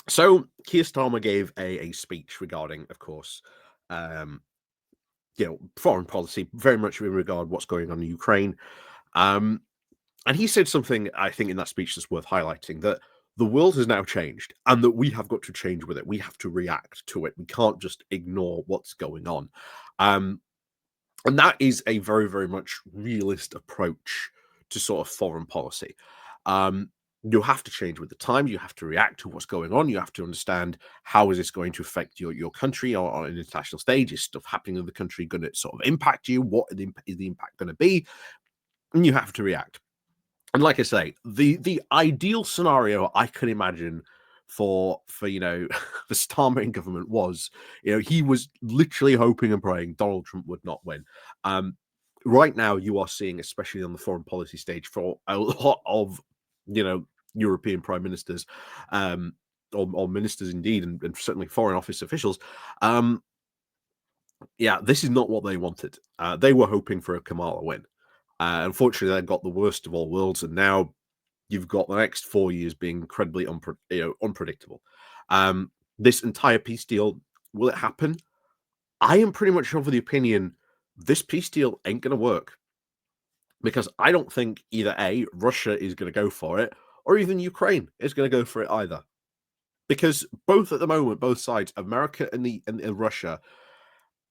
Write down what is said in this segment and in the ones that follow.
So Keir Starmer gave a speech regarding, of course, um, foreign policy, very much in regard what's going on in Ukraine. Um, and he said something I think in that speech that's worth highlighting, that the world has now changed and that we have got to change with it. We have to react to it. We can't just ignore what's going on. Um, and that is a very, very much realist approach to sort of foreign policy. Um, you have to change with the times. You have to react to what's going on. You have to understand how is this going to affect your country on an international stage. Is stuff happening in the country going to sort of impact you? What is the impact going to be? And you have to react. And like I say, the ideal scenario I can imagine for the Starmer government was, he was literally hoping and praying Donald Trump would not win. Um, right now, you are seeing, especially on the foreign policy stage, for a lot of European prime ministers, or ministers indeed, and certainly foreign office officials. Um, yeah, this is not what they wanted. They were hoping for a Kamala win. Unfortunately, they got the worst of all worlds, and now you've got the next 4 years being incredibly unpredictable. This entire peace deal, will it happen? I am pretty much of the opinion this peace deal ain't going to work, because I don't think either A, Russia is going to go for it, or even Ukraine is going to go for it either. Because both at the moment, both sides, America and Russia,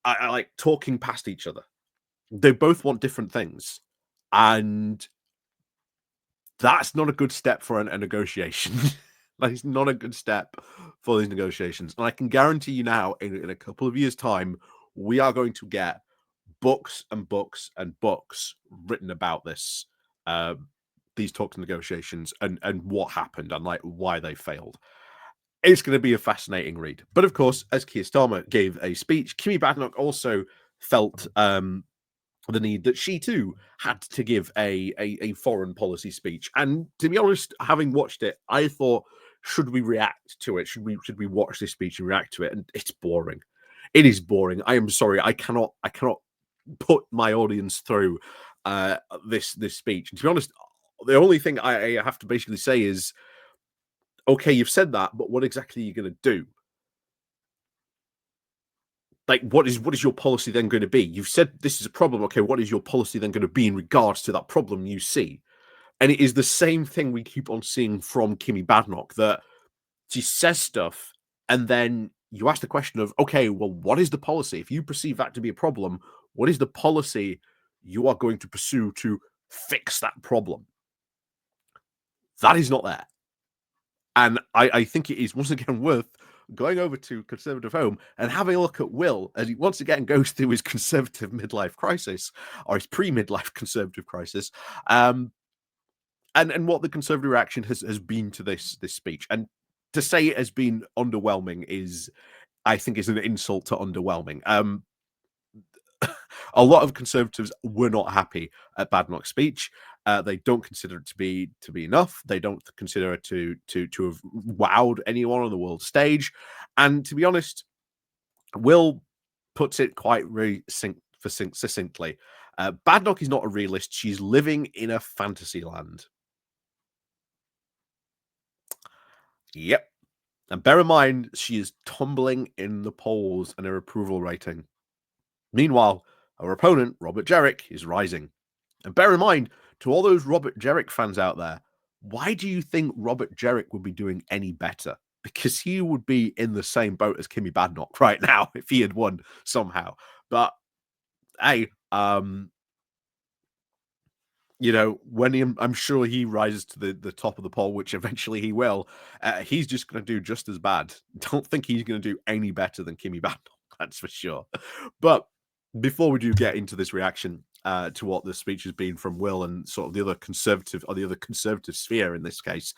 are like talking past each other. They both want different things, and that's not a good step for a negotiation. That is not a good step for these negotiations. And I can guarantee you now, in a couple of years' time, we are going to get books and books and books written about this, uh, these talks and negotiations, and what happened, and like why they failed. It's going to be a fascinating read. But of course, as Keir Starmer gave a speech, Kemi Badenoch also felt the need that she too had to give a foreign policy speech. And to be honest, having watched it, I thought, should we react to it? Should we watch this speech and react to it? And it's boring. It is boring. I am sorry. I cannot put my audience through this speech. And to be honest, the only thing I have to basically say is, okay, you've said that, but what exactly are you going to do? Like, what is your policy then going to be? You've said this is a problem. Okay, what is your policy then going to be in regards to that problem you see? And it is the same thing we keep on seeing from Kemi Badenoch, that she says stuff and then you ask the question of, okay, well, what is the policy? If you perceive that to be a problem, what is the policy you are going to pursue to fix that problem? That is not there. And I think it is once again worth going over to Conservative Home and having a look at Will as he once again goes through his conservative midlife crisis, or his pre-midlife conservative crisis, and what the Conservative reaction has been to this speech. And to say it has been underwhelming is, I think, is an insult to underwhelming. A lot of Conservatives were not happy at Badenoch's speech. They don't consider it to be enough. They don't consider it to have wowed anyone on the world stage. And to be honest, Will puts it quite very succinctly. Badenoch is not a realist. She's living in a fantasy land. Yep. And bear in mind, she is tumbling in the polls and her approval rating. Meanwhile, her opponent, Robert Jerrick, is rising. And bear in mind, to all those Robert Jerrick fans out there, why do you think Robert Jerrick would be doing any better? Because he would be in the same boat as Kemi Badenoch right now if he had won somehow. But hey, when I'm sure he rises to the top of the poll, which eventually he will, he's just going to do just as bad. Don't think he's going to do any better than Kemi Badenoch, that's for sure. But before we do get into this reaction to what the speech has been from Will and sort of the other conservative sphere in this case,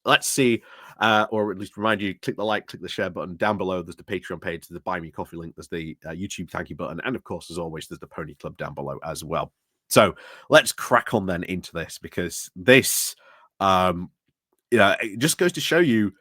let's see, or at least remind you, click the like, click the share button down below. There's the Patreon page, there's the Buy Me Coffee link, there's the YouTube thank you button, and of course, as always, there's the Pony Club down below as well. So let's crack on then into this, because this, it just goes to show you,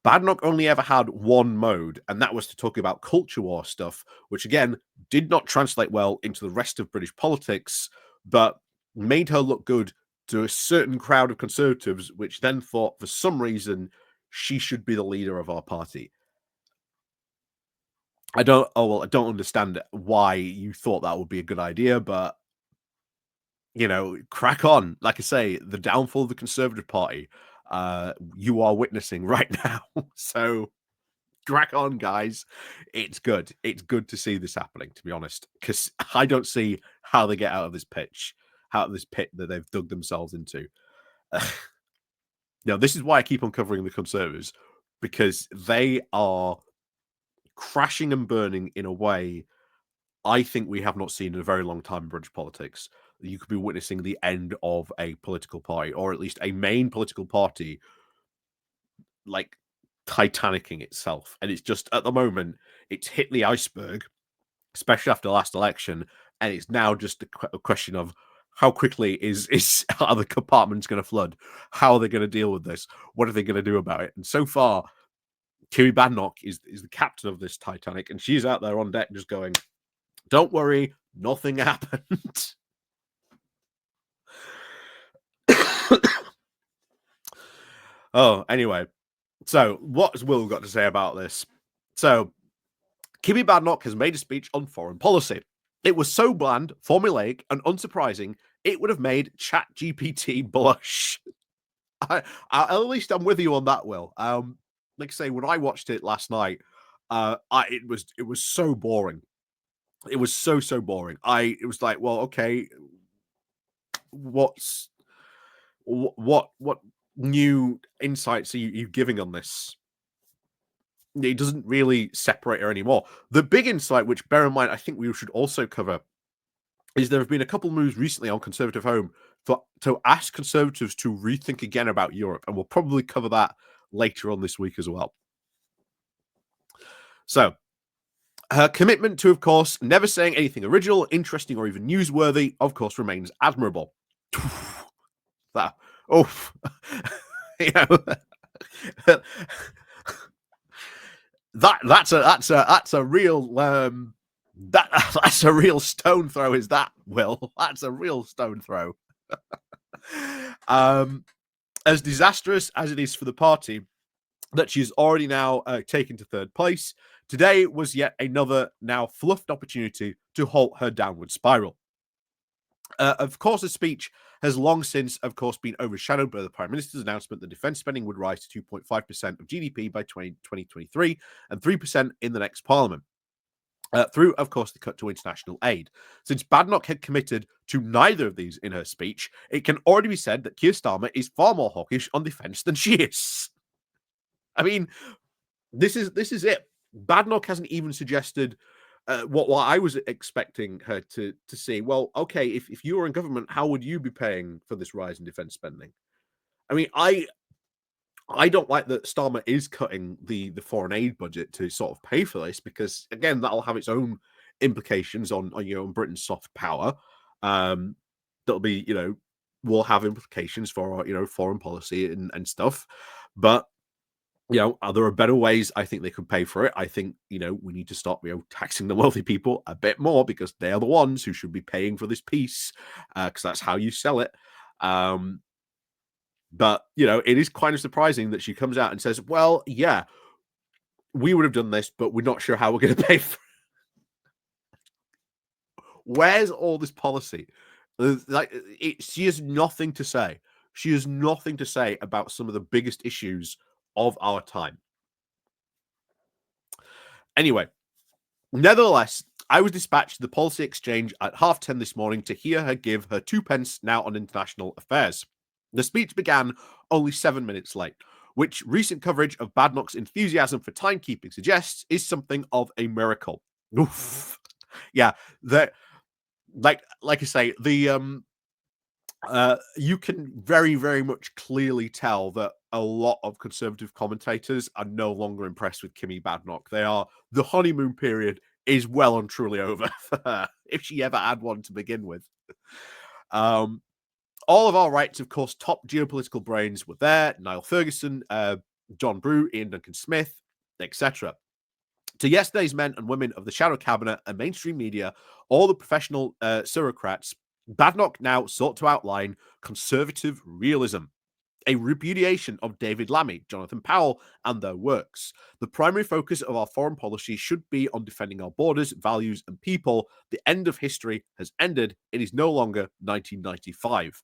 Badenoch only ever had one mode, and that was to talk about culture war stuff, which again did not translate well into the rest of British politics, but made her look good to a certain crowd of Conservatives, which then thought for some reason she should be the leader of our party. I don't understand why you thought that would be a good idea, but crack on. Like I say, the downfall of the Conservative Party, you are witnessing right now. So crack on, guys. It's good. It's good to see this happening, to be honest, because I don't see how they get out of this pit that they've dug themselves into. Now, this is why I keep on covering the Conservatives, because they are crashing and burning in a way I think we have not seen in a very long time in British politics. You could be witnessing the end of a political party, or at least a main political party, like titanicking itself. And it's just at the moment, it's hit the iceberg, especially after the last election, and it's now just a question of how quickly are the compartments going to flood? How are they going to deal with this? What are they going to do about it? And so far, Kemi Badenoch is the captain of this Titanic, and she's out there on deck just going, "Don't worry, nothing happened." Oh, anyway. So, what's Will got to say about this? So, Kemi Badenoch has made a speech on foreign policy. It was so bland, formulaic, and unsurprising, it would have made ChatGPT blush. At least I'm with you on that, Will. Like I say, when I watched it last night, it was so boring. It was so boring. It was like, well, okay, what new insights are you giving on this? It doesn't really separate her anymore. The big insight, which bear in mind, I think we should also cover, is there have been a couple moves recently on Conservative Home to ask Conservatives to rethink again about Europe, and we'll probably cover that later on this week as well. So, her commitment to, of course, never saying anything original, interesting, or even newsworthy, of course, remains admirable. That, you know, that's a real that's a real stone throw. Is that, Will? That's a real stone throw. As disastrous as it is for the party that she's already now taken to third place, today was yet another now fluffed opportunity to halt her downward spiral. Of course, the speech has long since, of course, been overshadowed by the Prime Minister's announcement that defence spending would rise to 2.5% of GDP by 2023 and 3% in the next Parliament. Through, of course, the cut to international aid. Since Badenoch had committed to neither of these in her speech, it can already be said that Keir Starmer is far more hawkish on defence than she is. I mean, this is it. Badenoch hasn't even suggested what I was expecting her to see. Well, okay, if you were in government, how would you be paying for this rise in defence spending? I mean, I don't like that Starmer is cutting the foreign aid budget to sort of pay for this, because again, that'll have its own implications on Britain's soft power. That'll be will have implications for foreign policy and stuff. But there are better ways I think they could pay for it. I think, we need to stop, taxing the wealthy people a bit more, because they are the ones who should be paying for this piece, because that's how you sell it. But, it is kind of surprising that she comes out and says, well, yeah, we would have done this, but we're not sure how we're going to pay for it. Where's all this policy? She has nothing to say. She has nothing to say about some of the biggest issues of our time. Anyway, nevertheless, I was dispatched to the Policy Exchange at 10:30 this morning to hear her give her 2 pence now on international affairs. The speech began only 7 minutes late, which recent coverage of Badenoch's enthusiasm for timekeeping suggests is something of a miracle. Oof. Yeah, like I say, you can very, very much clearly tell that a lot of Conservative commentators are no longer impressed with Kemi Badenoch. The honeymoon period is well and truly over for her, if she ever had one to begin with. All of our rights, of course, top geopolitical brains were there: Niall Ferguson, John Brew, Ian Duncan Smith, etc. To yesterday's men and women of the shadow cabinet and mainstream media, all the professional bureaucrats, Badenoch now sought to outline conservative realism. a repudiation of David Lammy, Jonathan Powell, and their works. The primary focus of our foreign policy should be on defending our borders, values, and people. The end of history has ended. It is no longer 1995.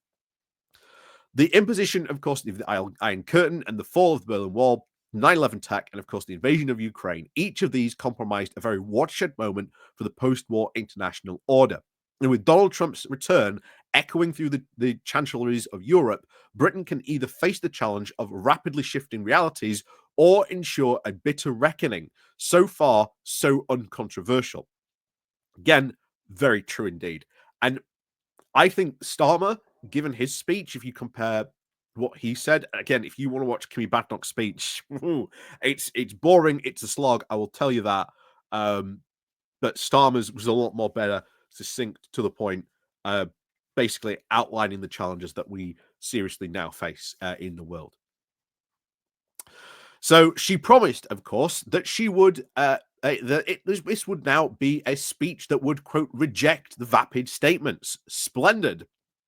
The imposition, of course, of the Iron Curtain and the fall of the Berlin Wall, 9/11 tech, and of course the invasion of Ukraine, each of these compromised a very watershed moment for the post-war international order. And with Donald Trump's return echoing through the chancelleries of Europe, Britain can either face the challenge of rapidly shifting realities or ensure a bitter reckoning. So far, so uncontroversial. Again, very true indeed. And I think Starmer, given his speech, if you compare what he said, again, if you want to watch Kemi Badenoch's speech, it's boring, it's a slog, I will tell you that. But Starmer's was a lot more better, succinct, to the point, basically outlining the challenges that we seriously now face in the world. So she promised, of course, that she would this would now be a speech that would, quote, reject the vapid statements. Splendid.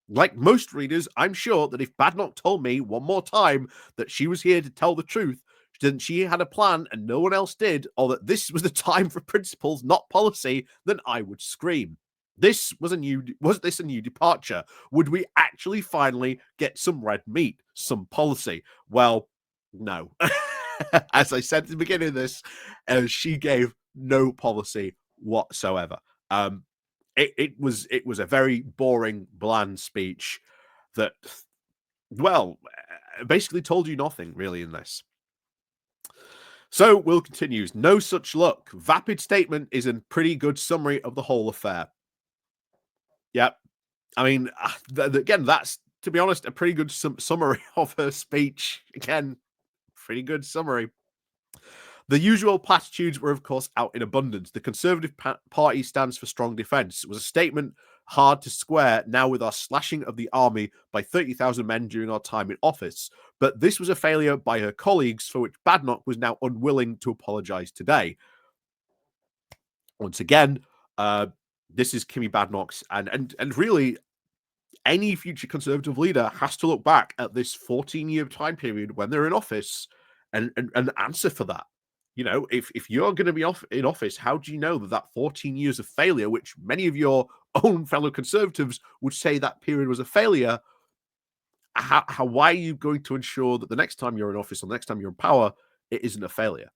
Like most readers, I'm sure that if Badenoch told me one more time that she was here to tell the truth, that she had a plan and no one else did, or that this was the time for principles, not policy, then I would scream. Was this a new departure? Would we actually finally get some red meat, some policy? Well, no. As I said at the beginning of this, she gave no policy whatsoever. It was a very boring, bland speech that, well, basically told you nothing really in this. So Will continues, no such luck. Vapid statement is a pretty good summary of the whole affair. Yep. I mean, again, that's, to be honest, a pretty good summary of her speech. Again, pretty good summary. The usual platitudes were, of course, out in abundance. The Conservative Party stands for strong defence. It was a statement hard to square now with our slashing of the army by 30,000 men during our time in office. But this was a failure by her colleagues, for which Badenoch was now unwilling to apologise today. Once again, this is Kemi Badenoch's, and really, any future Conservative leader has to look back at this 14-year time period when they're in office and answer for that. You know, if you're going to be in office, how do you know that 14 years of failure, which many of your own fellow Conservatives would say that period was a failure, why are you going to ensure that the next time you're in office or the next time you're in power, it isn't a failure?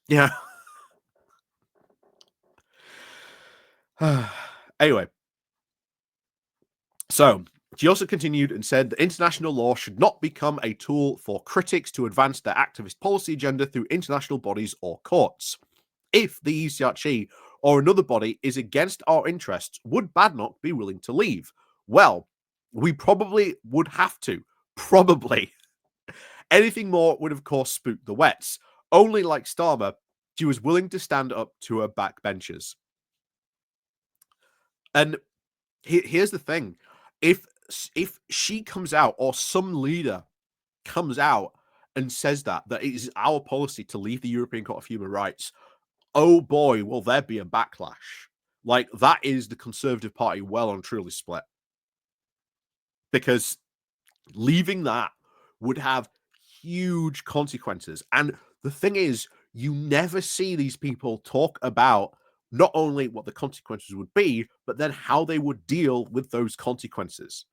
Yeah. Anyway, so she also continued and said that international law should not become a tool for critics to advance their activist policy agenda through international bodies or courts. If the ECRC or another body is against our interests, would Badenoch be willing to leave? Well, we probably would have to. Probably. Anything more would, of course, spook the wets. Only like Starmer, she was willing to stand up to her backbenchers. And here's the thing. If she comes out, or some leader comes out and says that it is our policy to leave the European Court of Human Rights, oh boy, will there be a backlash. Like, that is the Conservative Party well and truly split. Because leaving that would have huge consequences. And the thing is, you never see these people talk about not only what the consequences would be, but then how they would deal with those consequences.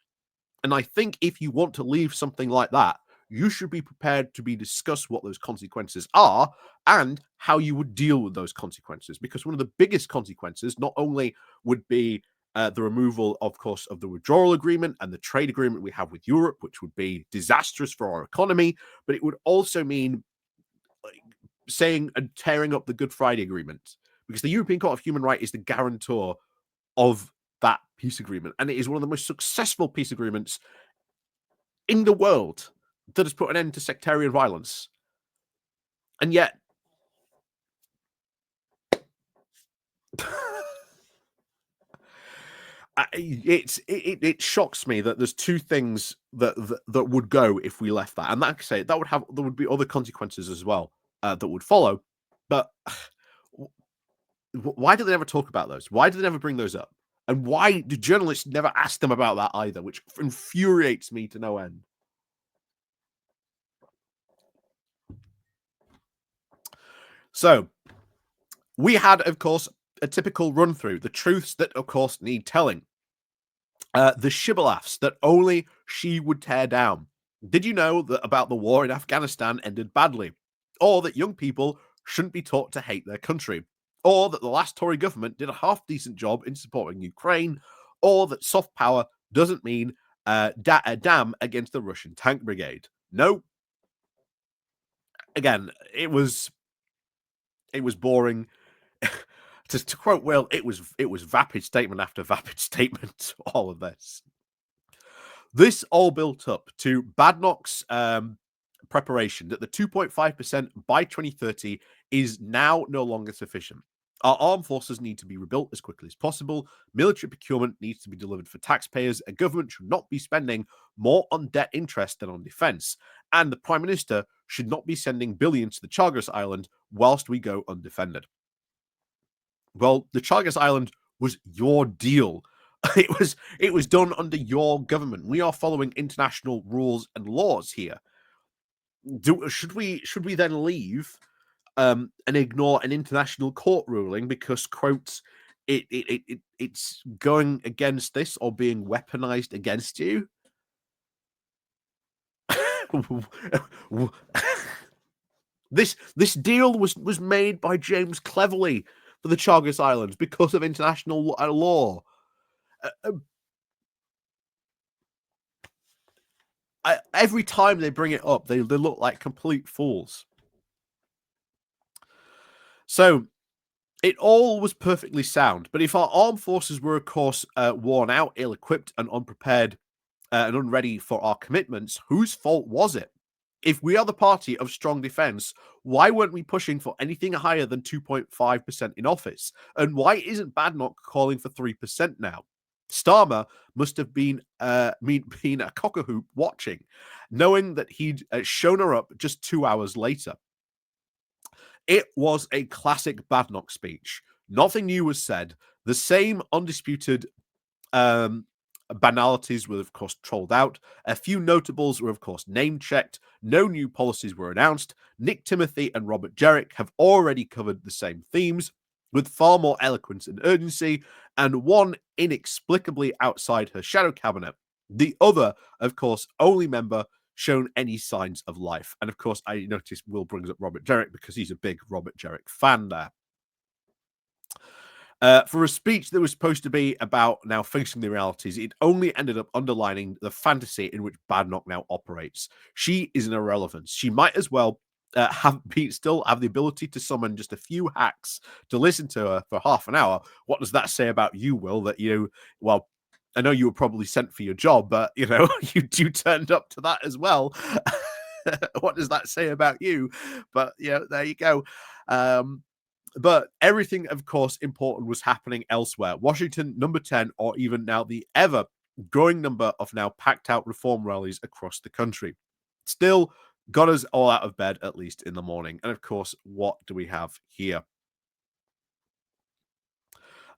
And I think if you want to leave something like that, you should be prepared to discuss what those consequences are and how you would deal with those consequences. Because one of the biggest consequences not only would be the removal, of course, of the withdrawal agreement and the trade agreement we have with Europe, which would be disastrous for our economy, but it would also mean saying and tearing up the Good Friday Agreement, because the European Court of Human Rights is the guarantor of that peace agreement, and it is one of the most successful peace agreements in the world that has put an end to sectarian violence. And yet it shocks me that there's two things that would go if we left that, and like I say, there would be other consequences as well that would follow. But why do they never talk about those? Why do they never bring those up? And why do journalists never ask them about that either, which infuriates me to no end. So we had, of course, a typical run through the truths that, of course, need telling. The shibboleths that only she would tear down. Did you know that about the war in Afghanistan ended badly? Or that young people shouldn't be taught to hate their country? Or that the last Tory government did a half decent job in supporting Ukraine? Or that soft power doesn't mean a dam against the Russian tank brigade? No. Again, it was boring. To quote Will, it was vapid statement after vapid statement. All of this. This all built up to Badenoch's preparation that the 2.5% by 2030 is now no longer sufficient. Our armed forces need to be rebuilt as quickly as possible. Military procurement needs to be delivered for taxpayers. A government should not be spending more on debt interest than on defense. And the Prime Minister should not be sending billions to the Chagos Island whilst we go undefended. Well, the Chagos Island was your deal. It was done under your government. We are following international rules and laws here. Should we then leave and ignore an international court ruling because quotes it's going against this or being weaponized against you? This deal was made by James Cleverly for the Chagos Islands because of international law. Uh, uh, every time they bring it up, they look like complete fools. So it all was perfectly sound. But if our armed forces were, of course, worn out, ill equipped, and unprepared and unready for our commitments, whose fault was it? If we are the party of strong defense, why weren't we pushing for anything higher than 2.5% in office? And why isn't Badenoch calling for 3% now? Starmer must have been been a cock-a-hoop watching, knowing that he'd shown her up just 2 hours later. It was a classic Badenoch speech. Nothing new was said. The same undisputed um, banalities were, of course, trolled out. A few notables were, of course, name checked. No new policies were announced. Nick Timothy and Robert Jerrick have already covered the same themes with far more eloquence and urgency, and one inexplicably outside her shadow cabinet. The other, of course, only member shown any signs of life. And of course, I noticed Will brings up Robert Jerrick because he's a big Robert Jerrick fan there. For a speech that was supposed to be about now facing the realities, it only ended up underlining the fantasy in which Badenoch now operates. She is an irrelevance. She might as well still have the ability to summon just a few hacks to listen to her for half an hour. What does that say about you, Will? That well, I know you were probably sent for your job, but you turned up to that as well. What does that say about you? But there you go. But everything, of course, important was happening elsewhere. Washington, number 10, or even now the ever growing number of now packed out reform rallies across the country. Still got us all out of bed, at least in the morning. And of course, what do we have here?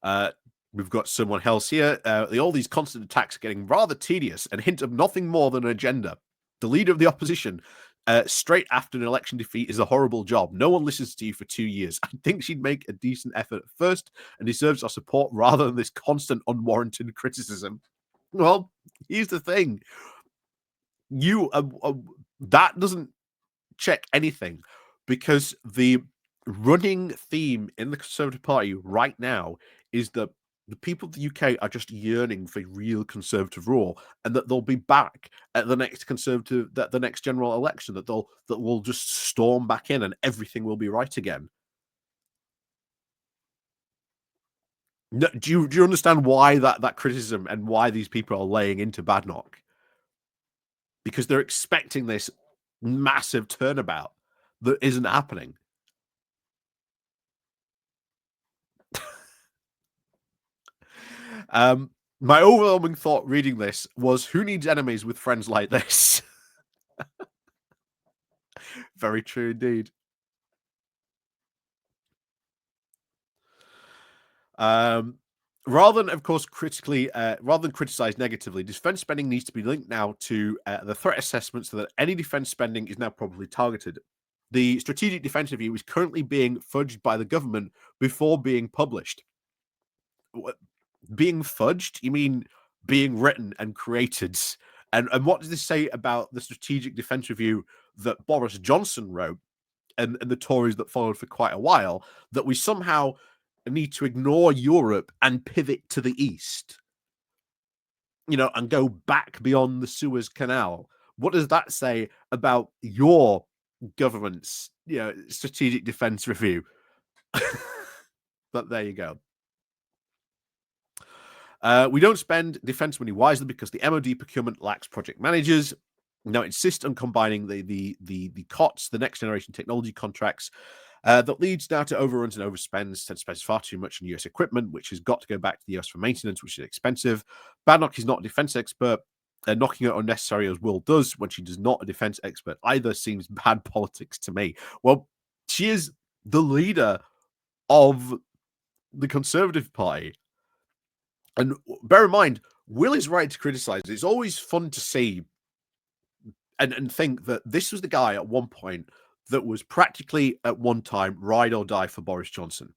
Uh, we've got someone else here. All these constant attacks are getting rather tedious and hint of nothing more than an agenda. The leader of the opposition, straight after an election defeat, is a horrible job. No one listens to you for 2 years. I think she'd make a decent effort at first and deserves our support rather than this constant unwarranted criticism. Well, here's the thing. You that doesn't check anything because the running theme in the Conservative Party right now is that the people of the UK are just yearning for real Conservative rule, and that they'll be back at the next the next general election. That will just storm back in, and everything will be right again. No, do you understand why that criticism and why these people are laying into Badenoch? Because they're expecting this massive turnabout that isn't happening. My overwhelming thought reading this was, who needs enemies with friends like this? Very true indeed. Um, Rather than, of course, rather than criticize negatively, defense spending needs to be linked now to the threat assessment so that any defense spending is now properly targeted. The Strategic Defense Review is currently being fudged by the government before being published. Being fudged? You mean being written and created? And what does this say about the Strategic Defense Review that Boris Johnson wrote and the Tories that followed for quite a while? That we somehow need to ignore Europe and pivot to the East, and go back beyond the Suez Canal. What does that say about your government's, strategic defense review? But there you go. We don't spend defense money wisely because the MOD procurement lacks project managers. Now insist on combining the COTS, the next generation technology contracts, that leads now to overruns and overspends, and spends far too much on US equipment, which has got to go back to the US for maintenance, which is expensive. Badenoch is not a defense expert. Knocking out unnecessary as Will does when she does not a defense expert either seems bad politics to me. Well, she is the leader of the Conservative Party. And bear in mind, Will is right to criticize. It's always fun to see and think that this was the guy at one point that was practically at one time ride or die for Boris Johnson,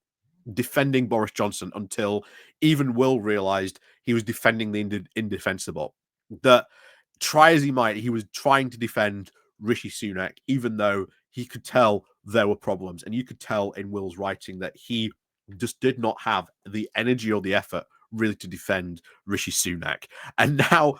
defending Boris Johnson until even Will realized he was defending the indefensible. That try as he might, he was trying to defend Rishi Sunak, even though he could tell there were problems. And you could tell in Will's writing that he just did not have the energy or the effort really to defend Rishi Sunak. And now,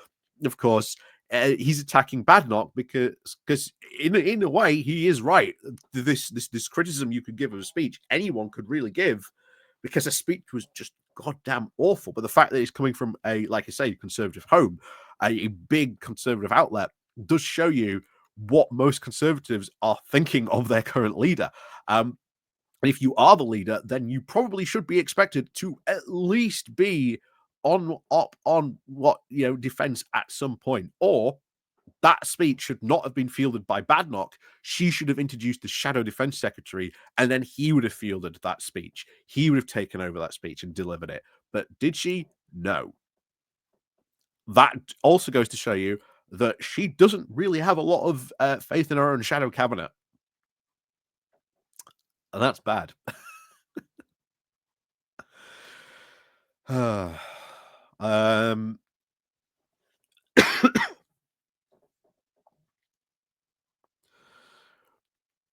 of course, he's attacking Badenoch because in a way he is right. This criticism you could give of a speech, anyone could really give, because a speech was just goddamn awful. But the fact that it's coming from a, like I say, conservative home, a big conservative outlet, does show you what most conservatives are thinking of their current leader. And if you are the leader, then you probably should be expected to at least be on what defense at some point, or that speech should not have been fielded by Badenoch. She should have introduced the shadow defense secretary, and then he would have fielded that speech. He would have taken over that speech and delivered it. But did she? No. That also goes to show you that she doesn't really have a lot of faith in her own shadow cabinet. And that's bad. um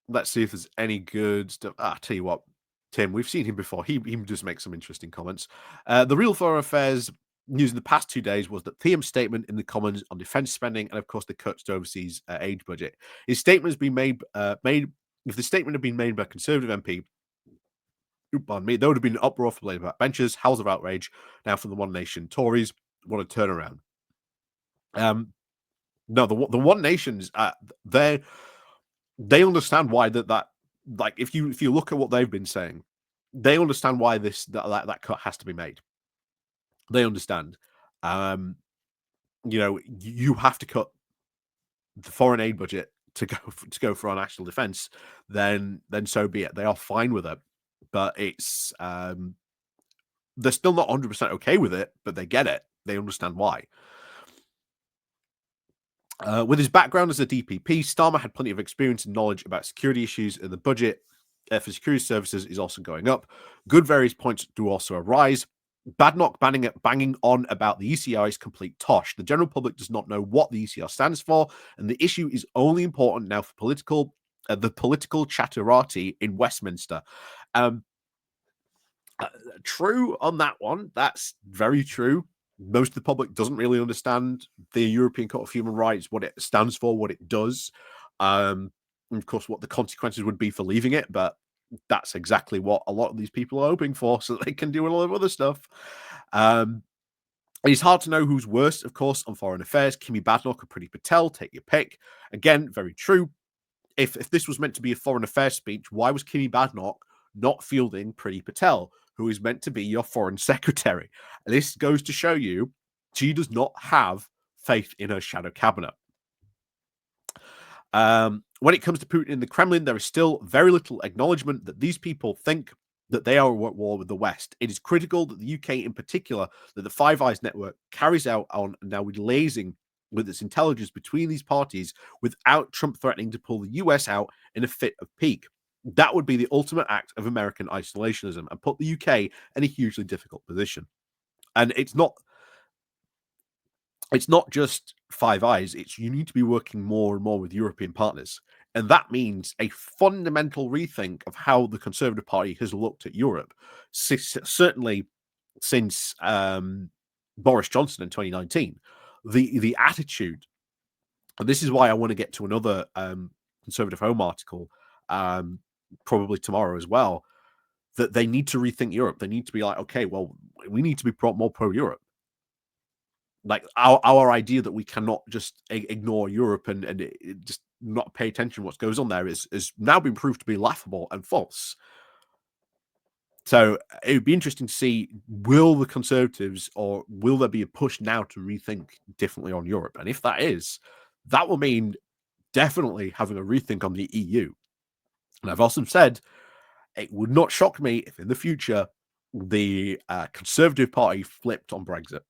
Let's see if there's any good stuff. Tell you what, Tim, we've seen him before. He does make some interesting comments. The real Foreign Affairs news in the past 2 days was that Thiem's statement in the Commons on defence spending and, of course, the cuts to overseas aid budget. His statement has been made. If the statement had been made by a Conservative MP, pardon me, there would have been an uproar for Labour backbenchers, howls of outrage. Now from the One Nation Tories want a turnaround. No, the One Nations, they understand why that like if you look at what they've been saying, they understand why that cut has to be made. They understand. You have to cut the foreign aid budget to go for our national defense, then so be it. They are fine with it, but it's they're still not 100% okay with it, but they get it. They understand why. With his background as a DPP, Starmer had plenty of experience and knowledge about security issues, and the budget for security services is also going up. Good various points do also arise. Badenoch banging on about the ECR is complete tosh. The general public does not know what the ECR stands for, and the issue is only important now for the political chatterati in Westminster. True on that one. That's very true. Most of the public doesn't really understand the European Court of Human Rights, what it stands for, what it does, and of course, what the consequences would be for leaving it. But that's exactly what a lot of these people are hoping for, so that they can do a lot of other stuff. It's hard to know who's worse, of course, on foreign affairs. Kemi Badenoch or Priti Patel, take your pick. Again, very true. If this was meant to be a foreign affairs speech, why was Kemi Badenoch not fielding Priti Patel, who is meant to be your foreign secretary? And this goes to show you she does not have faith in her shadow cabinet. When it comes to Putin in the Kremlin, there is still very little acknowledgement that these people think that they are at war with the West. It is critical that the UK, in particular, that the Five Eyes network carries out on now liaising with its intelligence between these parties without Trump threatening to pull the US out in a fit of pique. That would be the ultimate act of American isolationism and put the UK in a hugely difficult position. And it's not just Five Eyes, it's you need to be working more and more with European partners. And that means a fundamental rethink of how the Conservative Party has looked at Europe, certainly since Boris Johnson in 2019. The attitude, and this is why I want to get to another Conservative Home article um, probably tomorrow as well, that they need to rethink Europe. They need to be like, okay, well, we need to be more pro Europe. Like our idea that we cannot just ignore Europe and just not pay attention to what goes on there is now been proved to be laughable and false. So it would be interesting to see, will the Conservatives, or will there be a push now to rethink differently on Europe? And if that is, that will mean definitely having a rethink on the EU. And I've also said it would not shock me if in the future the Conservative Party flipped on Brexit.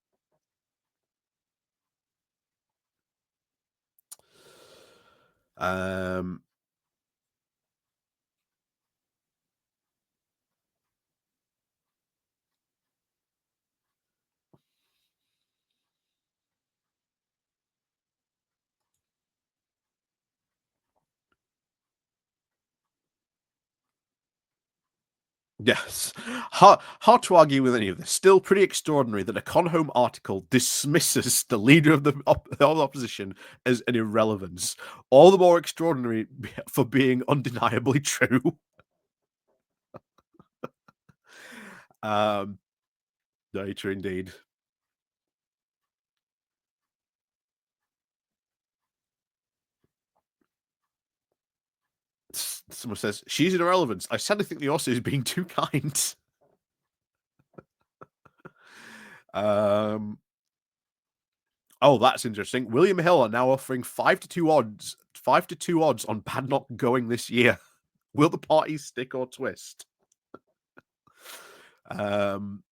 Um, Yes. Hard to argue with any of this. Still pretty extraordinary that a Conhome article dismisses the leader of the opposition as an irrelevance. All the more extraordinary for being undeniably true. Um, Very true indeed. Someone says, she's an irrelevance. I sadly think the Aussie is being too kind. Um, oh, that's interesting. William Hill are now offering 5-2 odds, 5-2 odds on Badenoch going this year. Will the party stick or twist? Um,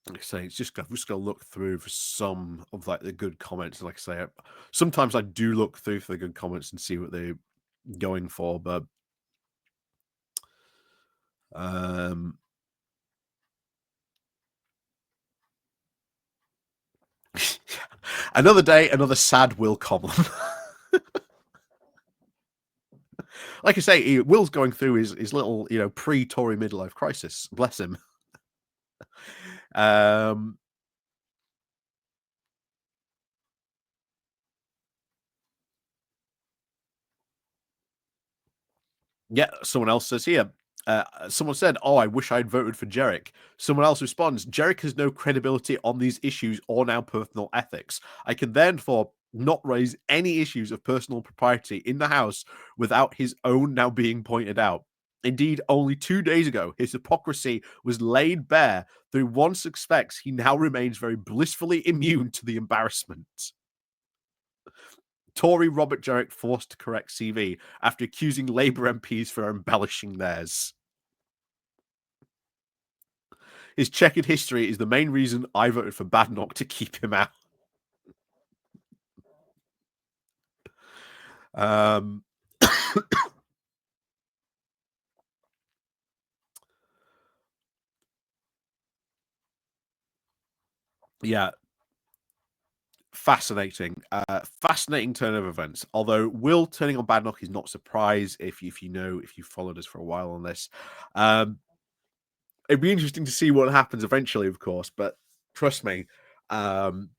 like I say, it's just I've just got to look through for some of like the good comments. Like I say, sometimes I do look through for the good comments and see what they're going for, but um, another day, another sad Will column. Like I say, Will's going through his little, pre-Tory midlife crisis. Bless him. Um, Yeah, someone else says here. Someone said, "Oh, I wish I'd voted for Jerick." Someone else responds, "Jerick has no credibility on these issues or now personal ethics. I can therefore not raise any issues of personal propriety in the House without his own now being pointed out. Indeed, only 2 days ago, his hypocrisy was laid bare, though one suspects he now remains very blissfully immune to the embarrassment." Tory Robert Jerick forced to correct CV after accusing Labour MPs for embellishing theirs. His checkered history is the main reason I voted for Badenoch to keep him out. Um, yeah, fascinating. Fascinating turn of events. Although Will turning on Badenoch is not a surprise if you've followed us for a while on this. Um, it'd be interesting to see what happens eventually, of course. But trust me, um,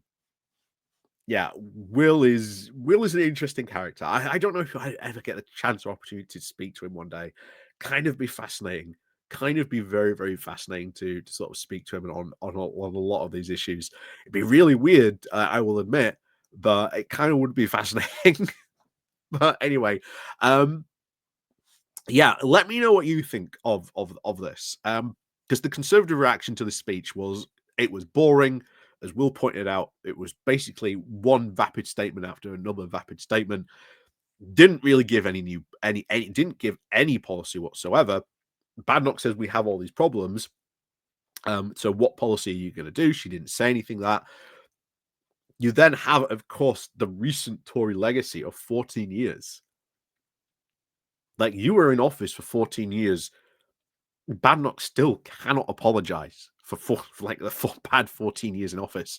yeah, Will is an interesting character. I don't know if I ever get the chance or opportunity to speak to him one day. Kind of be fascinating. Kind of be very, very fascinating to sort of speak to him on a lot of these issues. It'd be really weird, I will admit, but it kind of would be fascinating. But anyway, um, Yeah, let me know what you think of this. Because the Conservative reaction to the speech was it was boring. As Will pointed out, it was basically one vapid statement after another vapid statement. Didn't really give any didn't give any policy whatsoever. Badenoch says we have all these problems. So what policy are you going to do? She didn't say anything that. You then have, of course, the recent Tory legacy of 14 years. Like, you were in office for 14 years. Badenoch still cannot apologize for like the bad 14 years in office.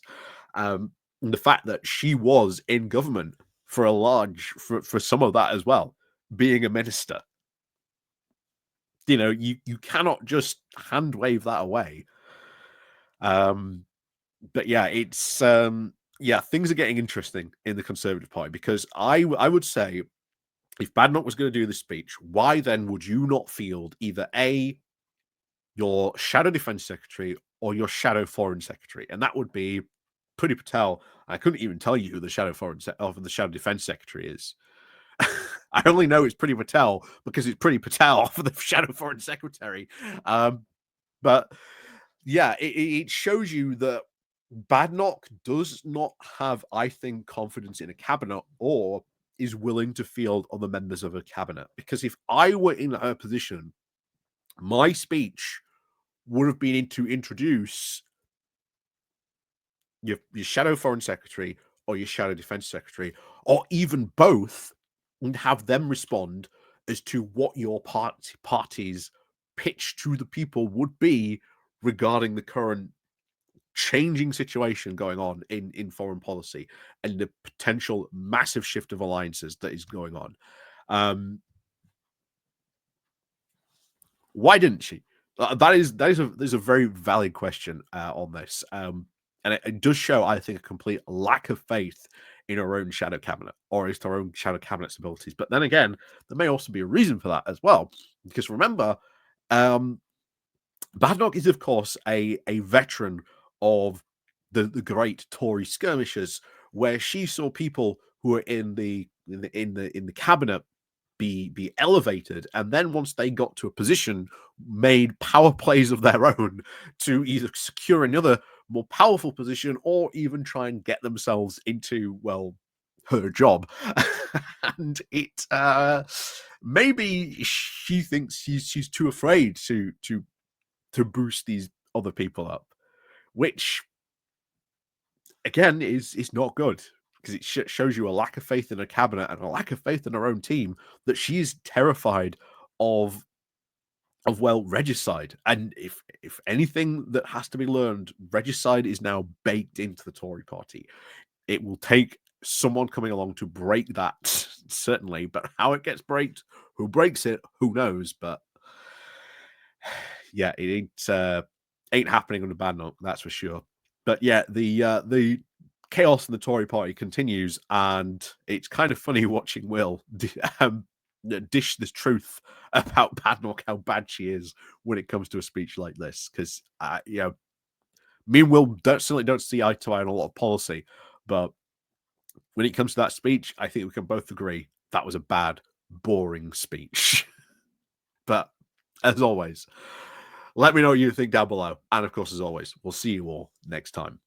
And the fact that she was in government for for some of that as well, being a minister. You cannot just hand wave that away. But yeah, yeah, things are getting interesting in the Conservative Party because I would say if Badenoch was going to do the speech, why then would you not field either your shadow defense secretary or your shadow foreign secretary? And that would be Priti Patel. I couldn't even tell you who the the shadow defense secretary is. I only know it's Priti Patel because it's Priti Patel for the shadow foreign secretary. But yeah, it shows you that Badenoch does not have, I think, confidence in a cabinet or is willing to field other members of a cabinet. Because if I were in her position, my speech would have been to introduce your shadow foreign secretary or your shadow defense secretary, or even both, and have them respond as to what your party's pitch to the people would be regarding the current changing situation going on in foreign policy and the potential massive shift of alliances that is going on. Why didn't she? That is a very valid question on this, and it does show, I think, a complete lack of faith in her own shadow cabinet or as to her own shadow cabinet's abilities. But then again, there may also be a reason for that as well, because remember, um, Badenoch is, of course, a veteran of the great Tory skirmishes, where she saw people who were in the cabinet be elevated, and then once they got to a position, made power plays of their own to either secure another more powerful position or even try and get themselves into, well, her job. And it maybe she thinks she's too afraid to boost these other people up, which again is not good because it shows you a lack of faith in her cabinet and a lack of faith in her own team, that she is terrified of well, regicide. And if anything that has to be learned, regicide is now baked into the Tory party. It will take someone coming along to break that, certainly, but how it gets who breaks it, who knows. But yeah, it ain't happening on the Badenoch, that's for sure. But yeah, the chaos in the Tory party continues, and it's kind of funny watching Will dish this truth about Badenoch, how bad she is when it comes to a speech like this. Because me and Will certainly don't see eye to eye on a lot of policy, but when it comes to that speech, I think we can both agree that was a bad, boring speech. But as always, let me know what you think down below. And of course, as always, we'll see you all next time.